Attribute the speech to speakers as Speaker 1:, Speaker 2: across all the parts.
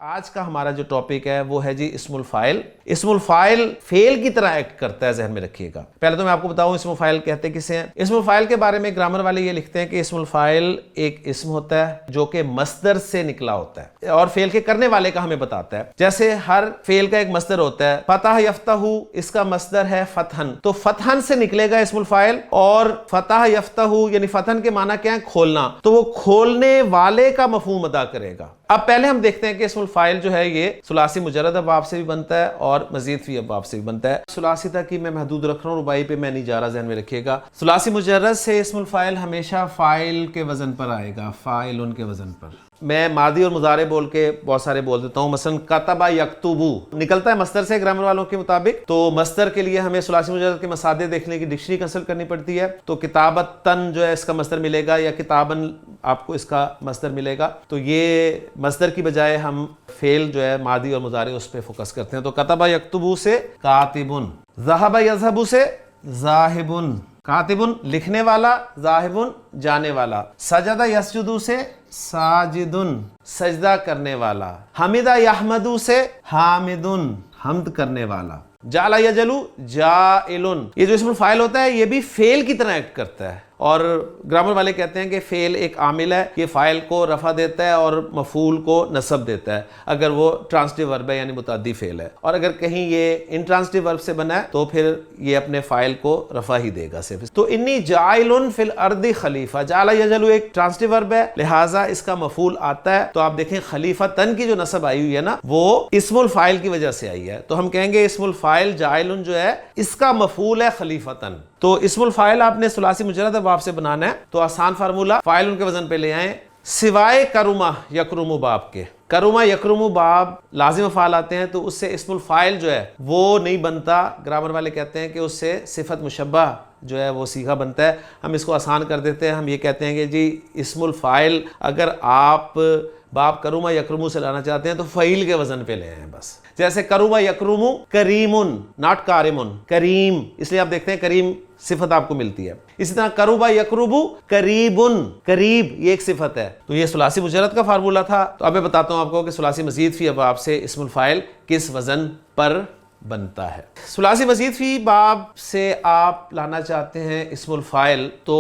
Speaker 1: آج کا ہمارا جو ٹاپک ہے وہ ہے جی اسم الفاعل۔ اسم الفاعل فعل کی طرح ایکٹ کرتا ہے، ذہن میں رکھیے گا۔ پہلے تو میں آپ کو بتاؤں اسم الفاعل کہتے کسے ہیں۔ اسم الفاعل کے بارے میں گرامر والے یہ لکھتے ہیں کہ اسم الفاعل ایک اسم ہوتا ہے جو کہ مصدر سے نکلا ہوتا ہے اور فعل کے کرنے والے کا ہمیں بتاتا ہے۔ جیسے ہر فعل کا ایک مصدر ہوتا ہے، فتح یفتح، اس کا مصدر ہے فتحن، تو فتحن سے نکلے گا اسم الفاعل، اور فتح یفتح یعنی فتحن کے معنی کیا ہے؟ کھولنا، تو وہ کھولنے والے کا مفہوم ادا کرے گا۔ اب پہلے ہم دیکھتے ہیں کہ اسم الفاعل جو ہے یہ ثلاثی مجرد ابواب سے بھی بنتا ہے اور مزید فی ابواب سے بھی بنتا ہے۔ ثلاثی تک ہی میں محدود رکھ رہا ہوں، رباعی پہ میں نہیں جا رہا، ذہن میں رکھیے گا۔ ثلاثی مجرد سے اسم الفاعل ہمیشہ فاعل کے وزن پر آئے گا، فاعل ان کے وزن پر۔ میں ماضی اور مضارع بول کے بہت سارے بول دیتا ہوں، مثلا کتب یکتب نکلتا ہے مصدر سے گرامر والوں کے مطابق، تو مصدر کے لیے ہمیں ثلاثی مجرد کے مصادر دیکھنے کی ڈکشنری کنسلٹ کرنی پڑتی ہے، تو کتابتن جو ہے اس کا مصدر ملے گا، یا کتابن آپ کو اس کا مصدر ملے گا۔ تو یہ مصدر کی بجائے ہم فعل جو ہے ماضی اور مضارع اس پہ فوکس کرتے ہیں۔ تو کتب یکتب سے کاتبن، ذہب یذہب سے ذاہبن، کاتبن لکھنے والا، ذاہبن جانے والا، سجدہ یسجد سے ساجدن سجدہ کرنے والا، حمدہ یحمد سے حامدن حمد کرنے والا، جعل یجلو جائلن۔ یہ جو اسم الفاعل ہوتا ہے یہ بھی فعل کی طرح ایکٹ کرتا ہے، اور گرامر والے کہتے ہیں کہ فعل ایک عامل ہے، یہ فاعل کو رفع دیتا ہے اور مفعول کو نصب دیتا ہے اگر وہ ٹرانسٹیو ورب ہے یعنی متعدی فعل ہے، اور اگر کہیں یہ انٹرانسٹیو ورب سے بنا ہے تو پھر یہ اپنے فاعل کو رفع ہی دے گا صرف۔ تو انی جاعل فی الارض خلیفہ، جعل یجلو ایک ٹرانسٹیو ورب ہے، لہٰذا اس کا مفعول آتا ہے، تو آپ دیکھیں خلیفہ تن کی جو نصب آئی ہوئی ہے نا وہ اسم الفاعل کی وجہ سے آئی ہے، تو ہم کہیں گے اسم الفاعل جاعل جو ہے اس کا مفعول ہے خلیفہ تن۔ تو اسم الفاعل آپ نے ثلاثی مجرد ابواب سے بنانا ہے، تو آسان فارمولہ فاعل ان کے وزن پہ لے آئیں، سوائے کرما یکرم باب کے۔ کرما یکرم باب لازم افعال آتے ہیں تو اس سے اسم الفاعل جو ہے وہ نہیں بنتا، گرامر والے کہتے ہیں کہ اس سے صفت مشبہ جو ہے وہ صیغہ بنتا ہے۔ ہم اس کو آسان کر دیتے ہیں، ہم یہ کہتے ہیں کہ جی اسم الفاعل اگر آپ باب کروما یکرمو سے لانا چاہتے ہیں تو فعیل کے وزن پہ لے آئیں بس۔ جیسے کروما یکرمو کریمن، ناٹ کارمن، کریم، اس لیے آپ دیکھتے ہیں کریم صفت آپ کو ملتی ہے۔ اسی طرح کروبا یکربو قریبن، قریب یہ ایک صفت ہے۔ تو یہ ثلاثی مجرد کا فارمولہ تھا۔ تو اب میں بتاتا ہوں آپ کو کہ ثلاثی مزید فی ابواب سے اسم الفاعل کس وزن پر بنتا ہے۔ ثلاثی مزید فی باب سے آپ لانا چاہتے ہیں اسم الفاعل، تو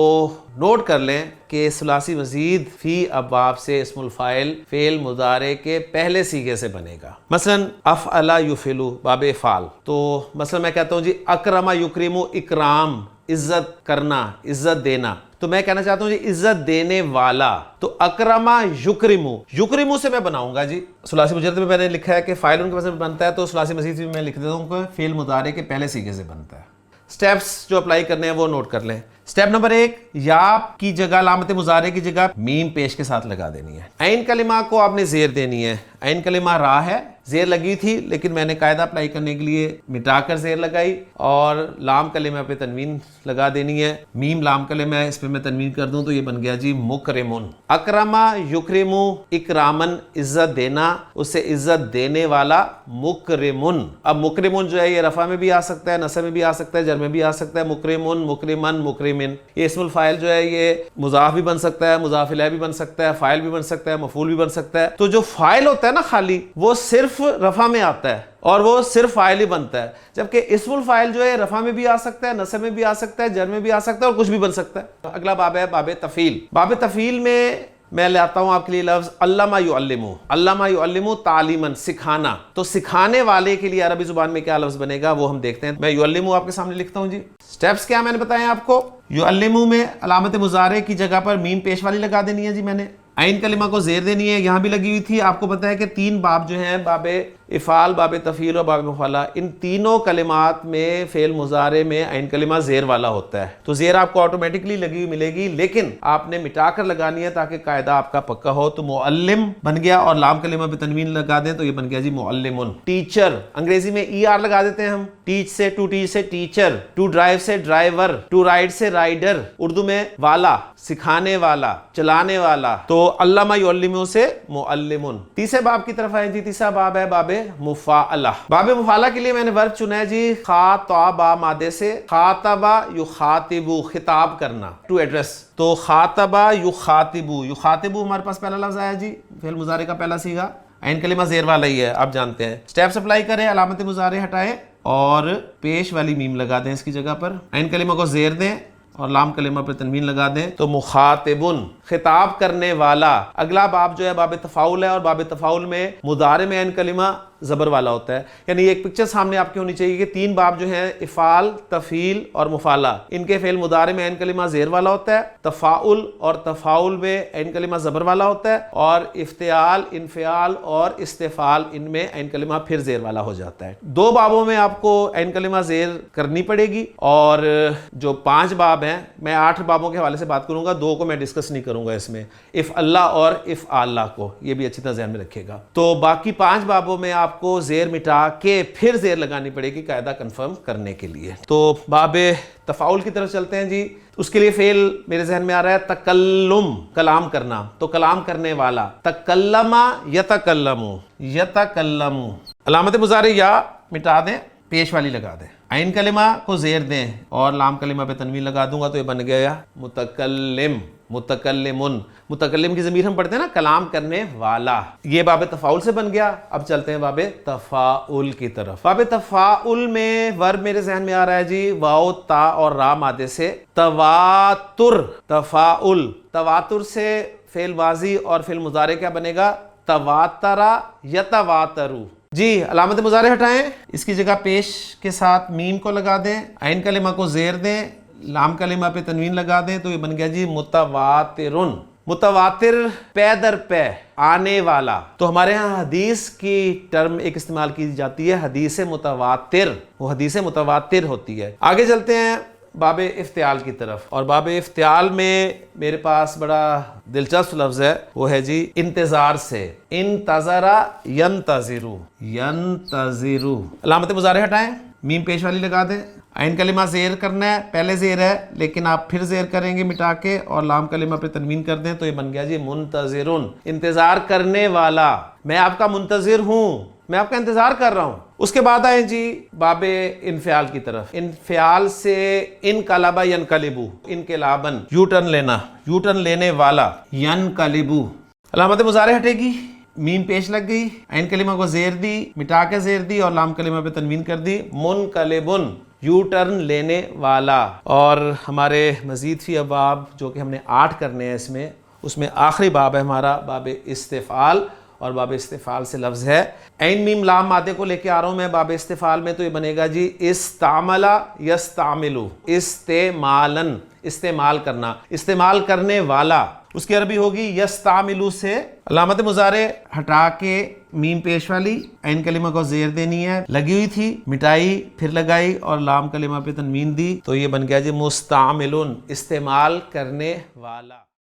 Speaker 1: نوٹ کر لیں کہ ثلاثی مزید فی ابواب سے اسم الفاعل فعل مضارع کے پہلے صیغے سے بنے گا۔ مثلا افعل یفعل باب افعال، تو مثلا میں کہتا ہوں جی اکرم یکرم، اکرام عزت کرنا، عزت دینا، تو میں کہنا چاہتا ہوں جی عزت دینے والا، تو اکرما یکرمو، یکرمو سے میں بناؤں گا جی ثلاثی مجرد میں میں نے لکھا ہے کہ فاعل ان کے وزن پہ بنتا ہے، تو ثلاثی مزید بھی میں لکھ دیتا ہوں کہ فعل مضارع کے پہلے صیغے سے بنتا ہے۔ سٹیپس جو اپلائی کرنے ہیں وہ نوٹ کر لیں۔ سٹیپ نمبر 1، یا کی جگہ علامت مضارع کی جگہ میم پیش کے ساتھ لگا دینی ہے۔ عین کلمہ کو آپ نے زیر دینی ہے، عین کلمہ را ہے، زیر لگی تھی لیکن میں نے قاعدہ اپلائی کرنے کے لیے مٹا کر زیر لگائی، اور لام کلمہ پہ تنوین لگا دینی ہے۔ میم لام کلمہ ہے، اس پہ میں تنوین کر دوں تو یہ بن گیا جی مکرمن۔ اکرما یکرمو اکرامن عزت دینا، اس سے عزت دینے والا، مکرمن۔ اب مکرمن جو ہے یہ رفع میں بھی آ سکتا ہے، نصب میں بھی آ سکتا ہے، جر میں بھی آ سکتا ہے، مکرمن، مکرمن، مکرمن۔ یہ اسم الفاعل جو ہے یہ مضاف بھی بن سکتا ہے، مضاف الیہ بھی بن سکتا ہے، فاعل بھی بن سکتا ہے، مفعول بھی بن سکتا ہے۔ تو جو فاعل ہوتا ہے نا خالی وہ صرف رفع میں آتا ہے اور وہ صرف فاعل ہی بنتا ہے، جبکہ اسم الفاعل جو ہے رفع میں بھی آ سکتا ہے، نصب میں بھی آ سکتا ہے، جر میں بھی آ سکتا ہے، اور کچھ بھی بن سکتا ہے۔ اگلا باب ہے باب تفعیل۔ باب تفعیل میں میں لے آتا ہوں آپ کے لیے لفظ علامہ یعلمو، علامہ یعلمو تعلیماً سکھانا، تو سکھانے والے کے لیے عربی زبان میں کیا لفظ بنے گا وہ ہم دیکھتے ہیں۔ میں یعلمو آپ کے سامنے لکھتا ہوں جی۔ سٹیپس کیا میں نے بتایا آپ کو؟ یعلمو میں علامت مضارع کی جگہ پر میم پیش والی لگا دینی ہے جی، میں نے عین کلمہ کو زیر دینی ہے، یہاں بھی لگی ہوئی تھی۔ آپ کو پتا ہے کہ 3 باب جو ہیں، باب افعال، باب تفعیل اور باب مفعلہ، ان تینوں کلمات میں فعل مضارع میں عین کلمہ زیر والا ہوتا ہے، تو زیر آپ کو آٹومیٹکلی لگی ہوئی ملے گی، لیکن آپ نے مٹا کر لگانی ہے تاکہ قاعدہ آپ کا پکا ہو۔ تو معلم بن گیا، اور لام کلمہ پہ تنوین لگا دیں تو یہ بن گیا جی معلمن۔ ٹیچر، انگریزی میں ای آر لگا دیتے ہیں ہم، ٹیچ سے، ٹو ٹیچ سے ٹیچر، ٹو ڈرائیو سے ڈرائیور، ٹو رائڈ سے رائڈر، اردو میں والا، سکھانے والا، چلانے والا، تو علامہ یعلمو سے معلمن۔ تیسرے باب کی طرف آئیں جی، تیسرا باب ہے باب مفاعلہ۔ باب مفاعلہ کے لیے میں نے ورب چنا ہے جی خاطبہ مادے سے، خاطبہ یخاطبو خطاب کرنا، ٹو ایڈریس، تو خاطبہ یخاطبو، یخاطبو ہمارے پاس پہلا لفظ آیا جی، فعل مضارع کا پہلا صیغہ، عین کلمہ زیر والا ہی ہے، آپ جانتے ہیں. اسٹیپس اپلائی کریں، علامت مضارع ہٹائیں اور پیش والی میم لگا دیں اس کی جگہ پر. عین کلمہ کو زیر دیں اور لام کلمہ پر تنوین لگا دیں تو مخاطبن، خطاب کرنے والا. اگلا باب جو ہے باب تفاعل ہے، اور باب تفاعل میں مضارع میں عین کلمہ زبر والا ہوتا ہے. یعنی ایک پکچر سامنے آپ کی ہونی چاہیے کہ 3 باب جو ہیں افعال، تفعیل اور مفعلہ، ان کے فعل مضارع میں عین کلمہ زیر والا ہوتا ہے، تفاعل اور تفاعل میں عین کلمہ زبر والا ہوتا ہے، اور افتعال، انفعال اور استفعال ان میں عین کلمہ پھر زیر والا ہو جاتا ہے. 2 بابوں میں آپ کو عین کلمہ زیر کرنی پڑے گی، اور جو 5 باب ہیں، میں 8 بابوں کے حوالے سے بات کروں گا، 2 کو میں ڈسکس نہیں کروں گا اس میں، اف اللہ اور اف اللہ کو، یہ بھی اچھی طرح ذہن میں رکھیے گا. تو باقی 5 بابوں میں آپ کو زیر مٹا کے پھر زیر لگانی پڑے گی قاعدہ کنفرم کرنے کے لیے. تو باب تفاعل کی طرف چلتے ہیں جی. اس کے لیے فعل میرے ذہن میں آ رہا ہے تکلم، کلام کرنا. تو کلام کرنے والا، تکلم یتکلم، یتکلم. علامت مضارع یا مٹا دیں، پیش والی لگا دیں. عین کلمہ کو زیر دیں اور لام کلمہ پہ تنوین لگا دوں گا تو یہ بن گیا متکلم، متکلمن. متکلم کی ضمیر ہم پڑھتے ہیں نا، کلام کرنے والا. یہ باب تفاعل سے بن گیا. اب چلتے ہیں باب تفاعل کی طرف. باب تفاعل میں ورب میرے ذہن میں آ رہا ہے جی واو، تا اور را مادے سے تواتر. تفاعل، تواتر سے فعل ماضی اور فعل مضارع کیا بنے گا؟ تواترا یتواترو. جی علامت مضارع ہٹائیں، اس کی جگہ پیش کے ساتھ میم کو لگا دیں، عین کلمہ کو زیر دیں، لام کلمہ پہ تنوین لگا دیں تو یہ بن گیا جی متواترن. متواتر، پے در پے، آنے والا. تو ہمارے ہاں حدیث کی ٹرم ایک استعمال کی جاتی ہے، حدیث متواتر. وہ حدیث متواتر ہوتی ہے. آگے چلتے ہیں باب افتعال کی طرف. اور باب افتعال میں میرے پاس بڑا دلچسپ لفظ ہے، وہ ہے جی انتظار سے. انتظر ینتظرو، ینتظرو. علامت مضارع ہٹائیں، میم پیش والی لگا دیں. عین کلمہ زیر کرنا ہے، پہلے زیر ہے لیکن آپ پھر زیر کریں گے مٹا کے اور لام کلمہ پہ تنوین کر دیں تو یہ بن گیا جی منتظرون، انتظار کرنے والا. میں آپ کا منتظر ہوں، میں آپ کا انتظار کر رہا ہوں. اس کے بعد آئیں جی باب انفعال کی طرف. انفعال سے انقلب ینقلبو، انقلابن، یو ٹرن لینا، یو ٹرن لینے والا. ینقلبو. علامت مضارع ہٹے گی، میم پیش لگ گئی، عین کلمہ کو زیر دی، مٹا کے زیر دی اور لام کلمہ پہ تنوین کر دی. منقلبن، یو ٹرن لینے والا. اور ہمارے مزید فی ابواب جو کہ ہم نے 8 کرنے ہیں اس میں آخری باب ہے ہمارا باب استفعال. اور باب استفعال سے لفظ ہے، عین میم لام مادے کو لے کے آ رہا ہوں میں باب استفعال میں، تو یہ بنے گا جی استعملا یستعملو، استعمالن، استعمال کرنا، استعمال کرنے والا. اس کی عربی ہوگی یستعملو سے. علامت مضارع ہٹا کے میم پیش والی، عین کلمہ کو زیر دینی ہے، لگی ہوئی تھی، مٹائی، پھر لگائی اور لام کلمہ پہ تنوین دی تو یہ بن گیا جی مستعملن، استعمال کرنے والا.